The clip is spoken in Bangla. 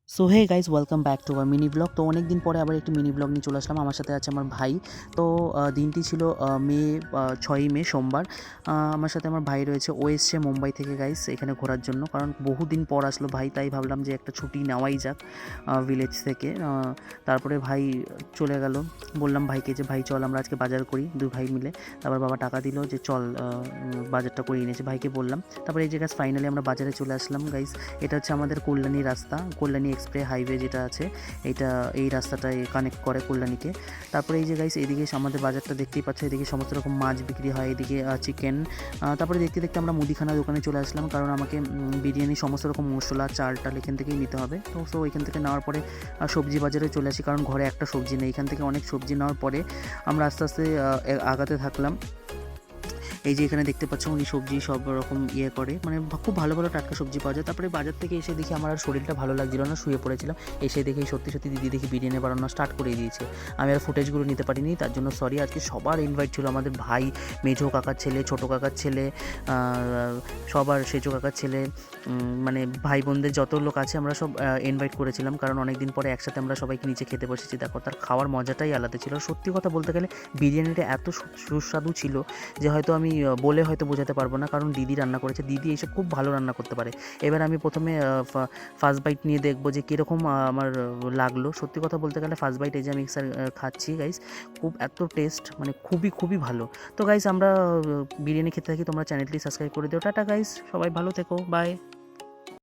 So hey guys welcome back to our mini blog. তো অনেক দিন পরে আবার একটি মিনি ব্লগ নিয়ে চলে আসলাম। আমার সাথে আছে আমার ভাই। তো দিনটি ছিল মে 6ই মে সোমবার। আমার সাথে আমার ভাই রয়েছে। ও এসছে মুম্বাই থেকে গাইজ এখানে ঘোরার জন্য, কারণ বহুদিন পর আসলো ভাই, তাই ভাবলাম যে একটা ছুটি নেওয়াই যাক ভিলেজ থেকে। তারপরে ভাই চলে গেল। বললাম ভাইকে যে ভাই চল আমরা আজকে বাজার করি দুই ভাই মিলে। তারপর বাবা টাকা দিল যে চল বাজারটা করে এনেছে, ভাইকে বললাম। তারপরে এই যে গাছ ফাইনালি আমরা বাজারে চলে আসলাম গাইজ। এটা হচ্ছে আমাদের কল্যাণী রাস্তা, কল্যাণী এক্সপ্রেস হাইওয়ে যেটা আছে, এই রাস্তাটায় কানেক্ট করে কল্যাণীকে। তারপরে এই যে গাইস এদিকে আমাদের বাজারটা দেখতেই পাচ্ছ, এদিকে সমস্ত রকম মাছ বিক্রি হয়, এদিকে চিকেন। তারপরে দেখতে দেখতে আমরা মুদিখানা দোকানে চলে আসলাম, কারণ আমাকে বিরিয়ানি সমস্ত রকম মশলা চাল টাল এখান থেকেই নিতে হবে। তো সো এখান থেকে নেওয়ার পরে সবজি বাজারে চলে আসি, কারণ ঘরে একটা সবজি নেই। এখান থেকে অনেক সবজি নেওয়ার পরে আমরা আস্তে আস্তে আগাতে থাকলাম। এই যে এখানে দেখতে পাচ্ছ উনি সবজি সব রকম করে, মানে খুব ভালো ভালো টাটকা সবজি পাওয়া যায়। তারপরে বাজার থেকে এসে দেখি আমার আর শরীরটা ভালো লাগছিল না, শুয়ে পড়েছিলাম। এসে দেখি সত্যি সত্যি দিদি দেখি বিরিয়ানি বানানো স্টার্ট করে দিয়েছে। আমি আর ফুটেজগুলো নিতে পারিনি, তার জন্য সরি। আজকে সবার ইনভাইট ছিল, আমাদের ভাই, মেজো কাকার ছেলে, ছোটো কাকার ছেলে, সবার সেজো কাকার ছেলে, মানে ভাই বোনদের যত লোক আছে আমরা সব ইনভাইট করেছিলাম, কারণ অনেক দিন পরে একসাথে আমরা সবাইকে নিচে খেতে বসেছি। দেখো তার খাওয়ার মজাটাই আলাদা ছিল। সত্যি কথা বলতে গেলে বিরিয়ানিটা এত সুস্বাদু ছিল যে হয়তো আমি বলে হয়তো বোঝাতে পারবো না, কারণ দিদি রান্না করেছে। দিদি এইসব খুব ভালো রান্না করতে পারে। এবার আমি প্রথমে ফার্স্ট বাইট নিয়ে দেখবো যে কীরকম আমার লাগলো। সত্যি কথা বলতে গেলে ফার্স্ট বাইট এই যে আমি মিক্সার খাচ্ছি গাইস, খুব এত টেস্ট, মানে খুবই খুবই ভালো। তো গাইস আমরা বিরিয়ানি খেতে থাকি, তোমরা চ্যানেলটি সাবস্ক্রাইব করে দিও। টাটা গাইস, সবাই ভালো থেকো, বাই।